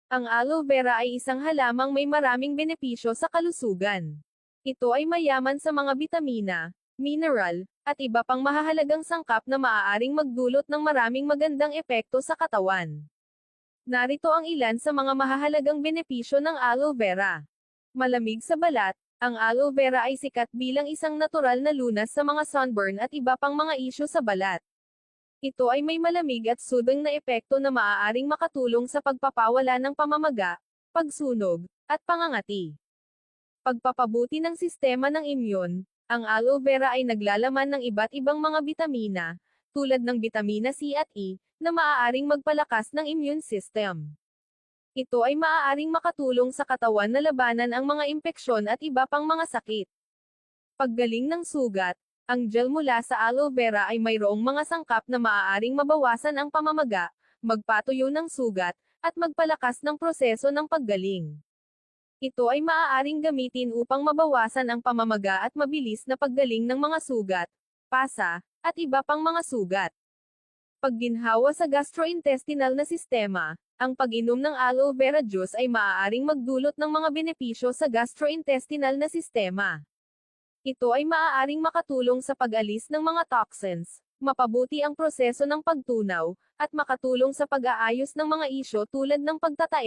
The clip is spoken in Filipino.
Ang aloe vera ay isang halamang may maraming benepisyo sa kalusugan. Ito ay mayaman sa mga bitamina, mineral, at iba pang mahahalagang sangkap na maaaring magdulot ng maraming magandang epekto sa katawan. Narito ang ilan sa mga mahahalagang benepisyo ng aloe vera. Malamig sa balat, ang aloe vera ay sikat bilang isang natural na lunas sa mga sunburn at iba pang mga isyu sa balat. Ito ay may malamig at soothing na epekto na maaaring makatulong sa pagpapawala ng pamamaga, pagsunog, at pangangati. Pagpapabuti ng sistema ng imyon, ang aloe vera ay naglalaman ng iba't ibang mga bitamina, tulad ng bitamina C at E, na maaaring magpalakas ng immune system. Ito ay maaaring makatulong sa katawan na labanan ang mga impeksyon at iba pang mga sakit. Paggaling ng sugat, ang gel mula sa aloe vera ay mayroong mga sangkap na maaaring mabawasan ang pamamaga, magpatuyo ng sugat, at magpalakas ng proseso ng paggaling. Ito ay maaaring gamitin upang mabawasan ang pamamaga at mabilis na paggaling ng mga sugat, pasa, at iba pang mga sugat. Pagginhawa sa gastrointestinal na sistema, ang pag-inom ng aloe vera juice ay maaaring magdulot ng mga benepisyo sa gastrointestinal na sistema. Ito ay maaaring makatulong sa pag-alis ng mga toxins, mapabuti ang proseso ng pagtunaw, at makatulong sa pag-aayos ng mga isyu tulad ng pagtatae